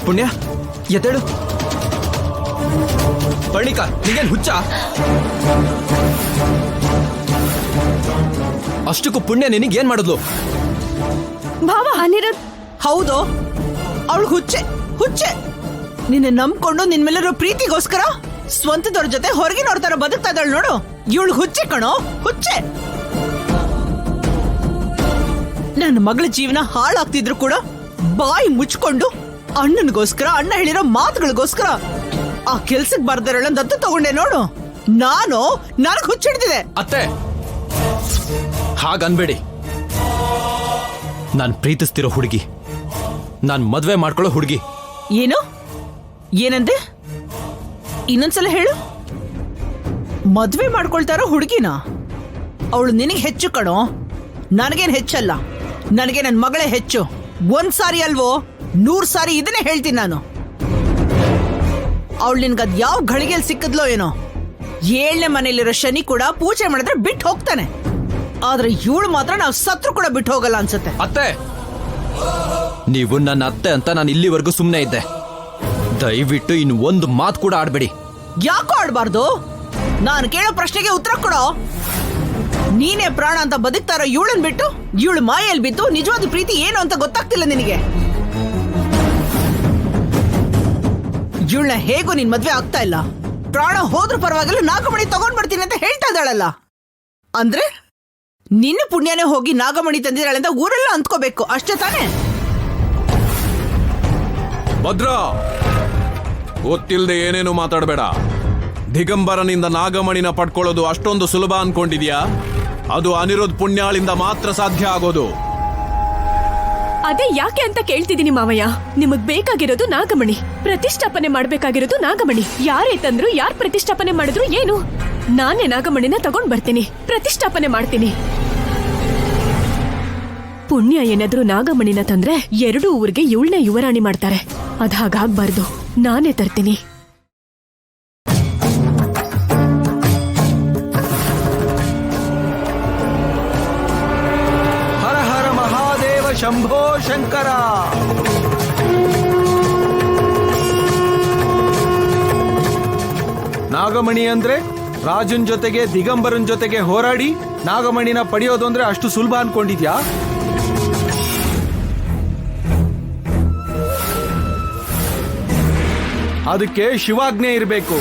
ಪುಣ್ಯ ಎದ್ದೇಳು. ಪರ್ಣಿಕಾ ನಿಂಗೇನ್ ಹುಚ್ಚ? ಅಷ್ಟಕ್ಕೂ ಪುಣ್ಯ ನಿನಗೇನ್ ಮಾಡಿದ್ಲು? ಭಾವ ಅನಿರುದ್, ಹೌದು, ಅವಳು ಹುಚ್ಚೆ ಹುಚ್ಚೆ. ನಿನ್ನ ನಂಬ್ಕೊಂಡು ನಿನ್ ಮೇಲಿರೋ ಪ್ರೀತಿಗೋಸ್ಕರ ಸ್ವಂತದವ್ರ ಜೊತೆ ಹೊರಗಿನವ್ರ ತರ ಬದುಕ್ತಾ ಇದ್ದಾಳು ನೋಡು. ಇವಳು ಹುಚ್ಚೆ ಕಣೋ, ಹುಚ್ಚೆ. ನನ್ನ ಮಗಳ ಜೀವನ ಹಾಳಾಗ್ತಿದ್ರು ಕೂಡ ಬಾಯಿ ಮುಚ್ಕೊಂಡು ಅಣ್ಣನಿಗೋಸ್ಕರ, ಅಣ್ಣ ಹೇಳಿರೋ ಮಾತುಗಳಿಗೋಸ್ಕರ ಆ ಕೆಲ್ಸಕ್ಕೆ ಬರ್ದಿರೋಳ ದತ್ತು ತಗೊಂಡೆ ನೋಡು. ನನಗ್ ಹುಚ್ಚಿಡ್ತಿದೆ. ಅತ್ತೆ ಹಾಗನ್ಬೇಡಿ. ನಾನ್ ಪ್ರೀತಿಸ್ತಿರೋ ಹುಡುಗಿ, ನಾನ್ ಮದ್ವೆ ಮಾಡ್ಕೊಳ್ಳೋ ಹುಡುಗಿ. ಏನು ಏನಂದೆ? ಇನ್ನೊಂದ್ಸಲ ಹೇಳು. ಮದ್ವೆ ಮಾಡ್ಕೊಳ್ತಾರೋ ಹುಡುಗಿನ? ಅವಳು ನಿನಗೆ ಹೆಚ್ಚು ಕಣೋ, ನನಗೇನ್ ಹೆಚ್ಚಲ್ಲ. ನನಗೆ ನನ್ನ ಮಗಳೇ ಹೆಚ್ಚು. ಒಂದ್ ಸಾರಿ ಅಲ್ವೋ 100 ಸಾರಿ ಇದನ್ನೇ ಹೇಳ್ತೀನಿ ನಾನು. ಅವಳು ನಿನ್ಗದ್ ಯಾವ ಘಳಿಗೆಲ್ ಸಿಕ್ಕದ್ಲೋ ಏನೋ. 7ನೇ ಮನೇಲಿರೋ ಶನಿ ಕೂಡ ಪೂಜೆ ಮಾಡಿದ್ರೆ ಬಿಟ್ಟು ಹೋಗ್ತಾನೆ. ಆದ್ರೆ ಇವಳು ಮಾತ್ರ ನಾವು ಸತ್ರು ಕೂಡ ಬಿಟ್ಟು ಹೋಗಲ್ಲ ಅನ್ಸುತ್ತೆ. ಅತ್ತೆ, ನೀವು ನನ್ನ ಅತ್ತೆ ಅಂತ ನಾನು ಇಲ್ಲಿವರೆಗೂ ಸುಮ್ಮನೆ ಇದ್ದೆ. ದಯವಿಟ್ಟು ಇನ್ನು ಒಂದು ಮಾತು ಕೂಡ ಆಡ್ಬೇಡಿ. ಯಾಕೋ ಆಡ್ಬಾರ್ದು? ನಾನು ಕೇಳೋ ಪ್ರಶ್ನೆಗೆ ಉತ್ತರ ಕೊಡೋ. ನೀನೇ ಪ್ರಾಣ ಅಂತ ಬದುಕ್ತಾರೋ ಇವಳನ್ ಬಿಟ್ಟು ಇವಳು ಮಾಯಲ್ಲಿ ಬಿದ್ದು ನಿಜವಾದ ಪ್ರೀತಿ ಏನು ಅಂತ ಗೊತ್ತಾಗ್ತಿಲ್ಲ ನಿನಗೆ. ಇವಳನ್ನ ಹೇಗೂ ನಿನ್ ಮದ್ವೆ ಆಗ್ತಾ ಇಲ್ಲ. ಪ್ರಾಣ ಹೋದ್ರೂ ಪರವಾಗಿಲ್ಲ, ನಾಗಮಣಿ ತಗೊಂಡ್ ಬರ್ತೀನಿ ಅಂತ ಹೇಳ್ತಾ ಇದ್ದಾಳಲ್ಲ. ಅಂದ್ರೆ ನಿನ್ನ ಪುಣ್ಯನೇ ಹೋಗಿ ನಾಗಮಣಿ ತಂದಿದ್ದಾಳೆ ಅಂತ ಊರೆಲ್ಲ ಅಂದ್ಕೋಬೇಕು, ಅಷ್ಟೇ ತಾನೇ? ಭದ್ರಾ, ಗೊತ್ತಿಲ್ಲದೆ ಏನೇನು ಮಾತಾಡಬೇಡ. ದಿಗಂಬರನಿಂದ ನಾಗಮಣಿನ ಪಡ್ಕೊಳ್ಳೋದು ಅಷ್ಟೊಂದು ಸುಲಭ ಅನ್ಕೊಂಡಿದ್ಯಾ? ಅದು ಅನಿರುದ್ಧ ಪುಣ್ಯಾಳಿಂದ ಮಾತ್ರ ಸಾಧ್ಯ ಆಗೋದು. ಅದೇ ಯಾಕೆ ಅಂತ ಕೇಳ್ತಿದ್ದೀನಿ ಮಾವಯ್ಯ. ನಿಮಗ್ ಬೇಕಾಗಿರೋದು ನಾಗಮಣಿ, ಪ್ರತಿಷ್ಠಾಪನೆ ಮಾಡ್ಬೇಕಾಗಿರೋದು ನಾಗಮಣಿ. ಯಾರೇ ತಂದ್ರು, ಯಾರ್ ಪ್ರತಿಷ್ಠಾಪನೆ ಮಾಡಿದ್ರು ಏನು, ನಾನೇ ನಾಗಮಣಿನ ತಗೊಂಡ್ ಬರ್ತೀನಿ, ಪ್ರತಿಷ್ಠಾಪನೆ ಮಾಡ್ತೀನಿ. ಪುಣ್ಯ ಏನಾದ್ರೂ ನಾಗಮಣಿನ ತಂದ್ರೆ 2 ಊರಿಗೆ ಇವಳನ್ನೇ ಯುವರಾಣಿ ಮಾಡ್ತಾರೆ. ಅದ್ ಹಾಗಾಗ್ಬಾರ್ದು, ನಾನೇ ತರ್ತೀನಿ. ಹರ ಹರ ಮಹಾದೇವ ಶಂಭೋ ಶಂಕರ. ನಾಗಮಣಿ ಅಂದ್ರೆ ರಾಜನ್ ಜೊತೆಗೆ ದಿಗಂಬರನ್ ಜೊತೆಗೆ ಹೋರಾಡಿ ನಾಗಮಣಿನ ಪಡೆಯೋದು ಅಂದ್ರೆ ಅಷ್ಟು ಸುಲಭ ಅನ್ಕೊಂಡಿದ್ಯಾ? ಅದಕ್ಕೆ ಶಿವಾಜ್ಞೆ ಇರಬೇಕು.